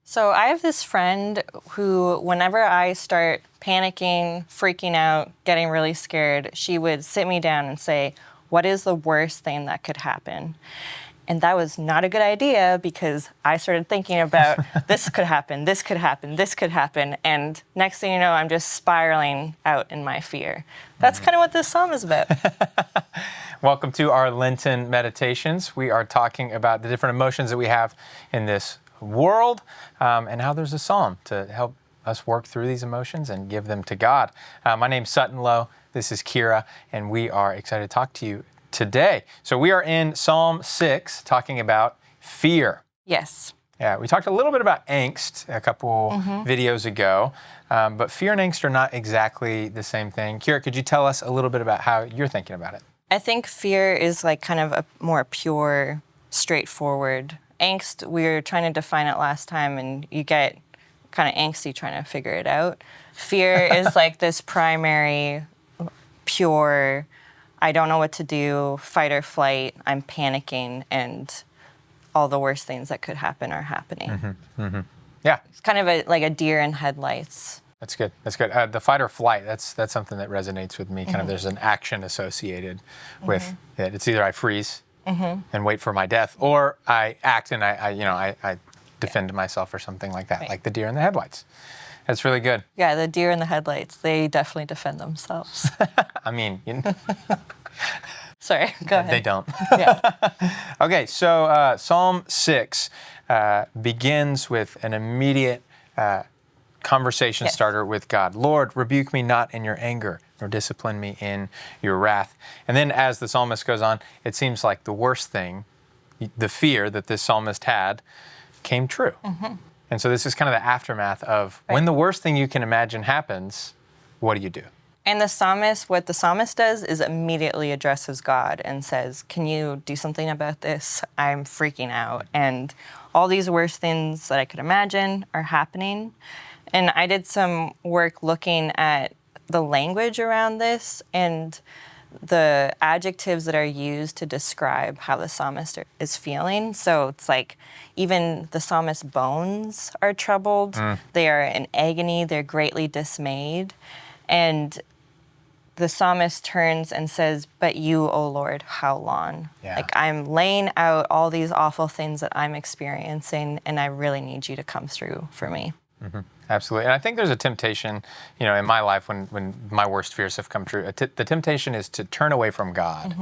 So I have this friend who, whenever I start panicking, freaking out, getting really scared, she would sit me down and say, what is the worst thing that could happen? And that was not a good idea because I started thinking about this could happen, this could happen, this could happen. And next thing you know, I'm just spiraling out in my fear. That's kind of what this psalm is about. Welcome to our Lenten meditations. We are talking about the different emotions that we have in this world and how there's a psalm to help us work through these emotions and give them to God. My name's Sutton Lowe. This is Kira, and we are excited to talk to you today. So we are in Psalm 6 talking about fear. Yes. Yeah, we talked a little bit about angst a couple videos ago, but fear and angst are not exactly the same thing. Kira, could you tell us a little bit about how you're thinking about it? I think fear is like kind of a more pure, straightforward. Angst, we were trying to define it last time, and you get kind of angsty trying to figure it out. Fear is like this primary, pure, I don't know what to do, fight or flight, I'm panicking, and all the worst things that could happen are happening. Yeah. It's kind of like a deer in headlights. That's good. That's good. The fight or flight, that's something that resonates with me. Kind of there's an action associated with it. It's either I freeze and wait for my death, or I act and I defend myself or something like that, like the deer in the headlights. That's really good. Yeah, the deer in the headlights, they definitely defend themselves. I mean, Sorry, go ahead. they don't. Yeah. Okay, so Psalm 6 begins with an immediate conversation starter with God. Lord, rebuke me not in your anger, nor discipline me in your wrath. And then as the psalmist goes on, it seems like the worst thing, the fear that this psalmist had, came true. And so this is kind of the aftermath of when the worst thing you can imagine happens, what do you do? And what the psalmist does is immediately addresses God and says, can you do something about this? I'm freaking out. And all these worst things that I could imagine are happening. And I did some work looking at the language around this and the adjectives that are used to describe how the psalmist is feeling. So it's like even the psalmist's bones are troubled. They are in agony. They're greatly dismayed. And the psalmist turns and says, but you, O Lord, how long? Yeah. Like I'm laying out all these awful things that I'm experiencing, and I really need you to come through for me. Absolutely. And I think there's a temptation, in my life when my worst fears have come true, the temptation is to turn away from God.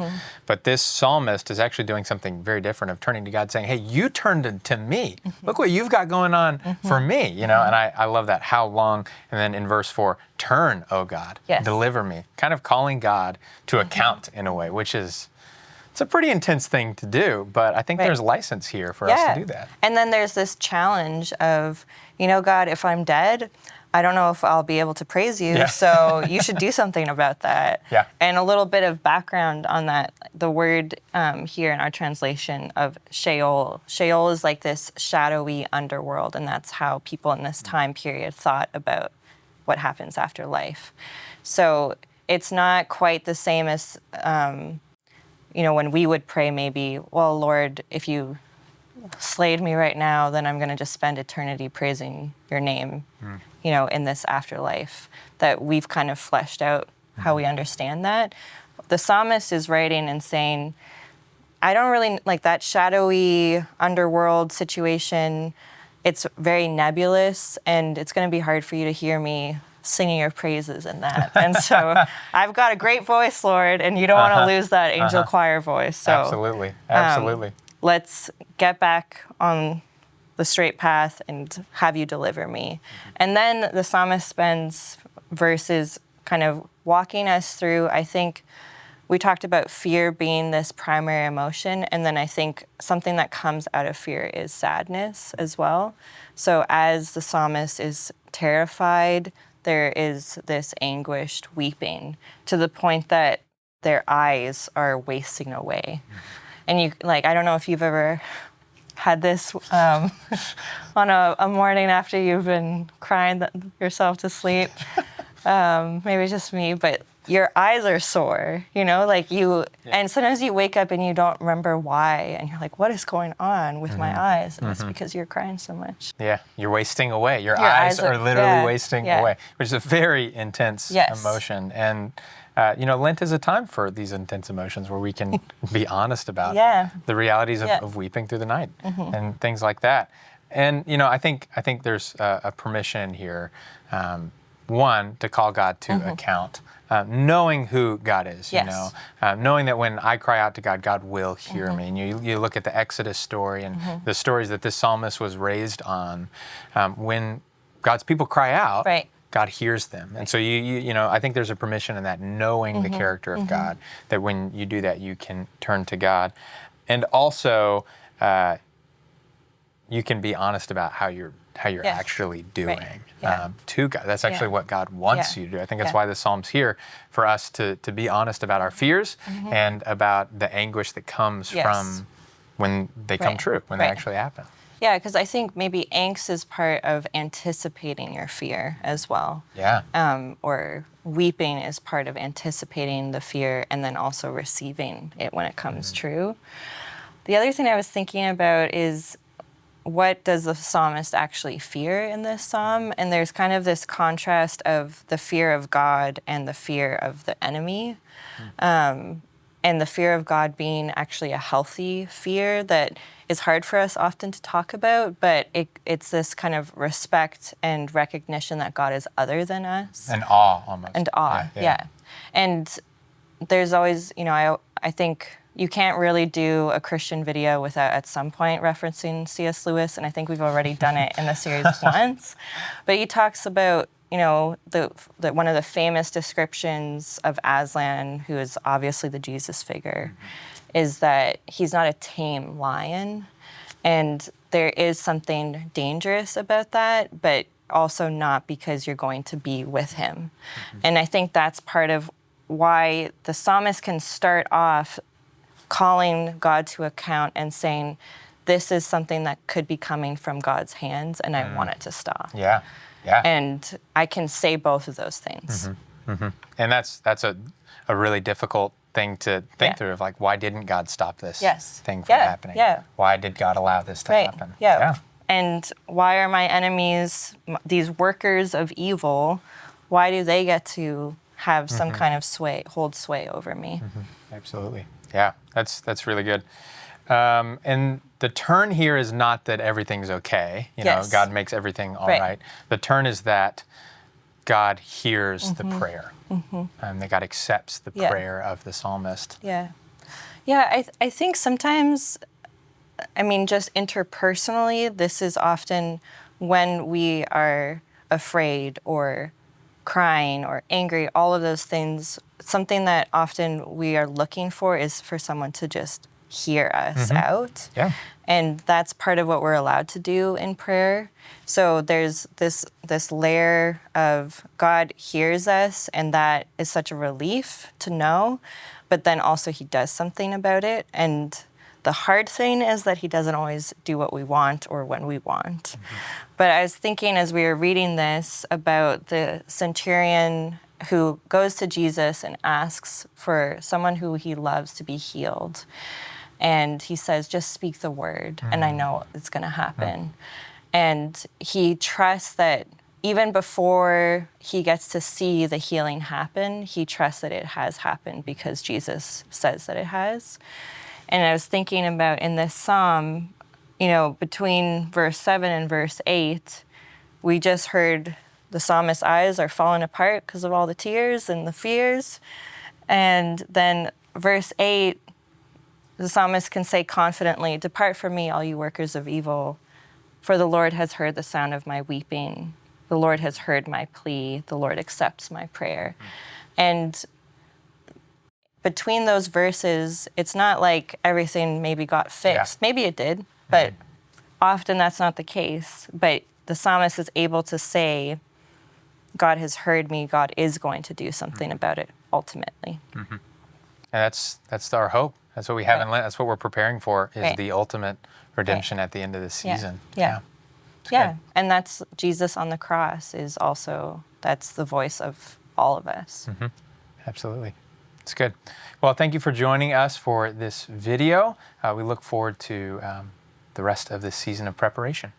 But this psalmist is actually doing something very different of turning to God saying, hey, you turned to me. Look what you've got going on for me, and I love that. How long? And then in verse 4, turn, O God, deliver me. Kind of calling God to account in a way, which is, it's a pretty intense thing to do, but I think there's license here for us to do that. And then there's this challenge of, God, if I'm dead, I don't know if I'll be able to praise you, so you should do something about that. Yeah. And a little bit of background on that, the word here in our translation of Sheol. Sheol is like this shadowy underworld, and that's how people in this time period thought about what happens after life. So it's not quite the same as when we would pray maybe, well, Lord, if you slayed me right now, then I'm going to just spend eternity praising your name, in this afterlife. That we've kind of fleshed out how we understand that. The psalmist is writing and saying, I don't really like that shadowy underworld situation. It's very nebulous, and it's going to be hard for you to hear me singing your praises in that. And so I've got a great voice, Lord, and you don't want to lose that angel choir voice. So Absolutely. Let's get back on the straight path and have you deliver me. And then the psalmist spends verses kind of walking us through. I think we talked about fear being this primary emotion, and then I think something that comes out of fear is sadness as well. So as the psalmist is terrified, there is this anguished weeping to the point that their eyes are wasting away. And I don't know if you've ever had this on a morning after you've been crying yourself to sleep. Maybe it's just me, but your eyes are sore, like and sometimes you wake up and you don't remember why, and you're like, what is going on with my eyes? And it's because you're crying so much. Yeah, you're wasting away. Your eyes eyes are literally wasting yeah. away, which is a very intense emotion. And, Lent is a time for these intense emotions where we can be honest about the realities of weeping through the night and things like that. And, I think there's a permission here, one, to call God to account. Knowing who God is, knowing that when I cry out to God, God will hear me. And you look at the Exodus story and the stories that this psalmist was raised on. When God's people cry out, God hears them. And so I think there's a permission in that, knowing the character of God, that when you do that, you can turn to God. And also, you can be honest about how you're actually doing to God. That's actually what God wants you to do. I think that's why the Psalm's here, for us to be honest about our fears and about the anguish that comes from when they come true, when they actually happen. Yeah, because I think maybe angst is part of anticipating your fear as well. Yeah. Or weeping is part of anticipating the fear and then also receiving it when it comes true. The other thing I was thinking about is, what does the psalmist actually fear in this psalm? And there's kind of this contrast of the fear of God and the fear of the enemy. And the fear of God being actually a healthy fear that is hard for us often to talk about, but it's this kind of respect and recognition that God is other than us. And awe, almost. And awe, yeah. And there's always, I think you can't really do a Christian video without at some point referencing C.S. Lewis, and I think we've already done it in the series once. But he talks about, the one of the famous descriptions of Aslan, who is obviously the Jesus figure, is that he's not a tame lion. And there is something dangerous about that, but also not because you're going to be with him. And I think that's part of why the psalmist can start off calling God to account and saying, this is something that could be coming from God's hands, and I want it to stop. Yeah. And I can say both of those things. And that's a really difficult thing to think through, of like, why didn't God stop this thing from happening? Why did God allow this to happen? And why are my enemies, these workers of evil, why do they get to have some kind of hold sway over me? Absolutely. Yeah, that's really good. And the turn here is not that everything's okay. God makes everything all right. The turn is that God hears the prayer, and that God accepts the prayer of the psalmist. I think sometimes, just interpersonally, this is often when we are afraid or crying or angry, all of those things. Something that often we are looking for is for someone to just hear us out. And that's part of what we're allowed to do in prayer. So there's this layer of God hears us, and that is such a relief to know, but then also he does something about it. And the hard thing is that he doesn't always do what we want or when we want. But I was thinking as we were reading this about the centurion who goes to Jesus and asks for someone who he loves to be healed. And he says, just speak the word, and I know it's going to happen. And he trusts that even before he gets to see the healing happen, he trusts that it has happened because Jesus says that it has. And I was thinking about in this psalm, between verse 7 and verse 8, we just heard the psalmist's eyes are falling apart because of all the tears and the fears. And then verse 8, the psalmist can say confidently, depart from me, all you workers of evil, for the Lord has heard the sound of my weeping. The Lord has heard my plea. The Lord accepts my prayer. And between those verses, it's not like everything maybe got fixed. Maybe it did, but often that's not the case. But the psalmist is able to say, God has heard me. God is going to do something about it ultimately. And that's our hope. That's what we have in Lent. That's what we're preparing for, is the ultimate redemption at the end of the season. And that's Jesus on the cross is also, that's the voice of all of us. Absolutely. It's good. Well, thank you for joining us for this video. We look forward to the rest of this season of preparation.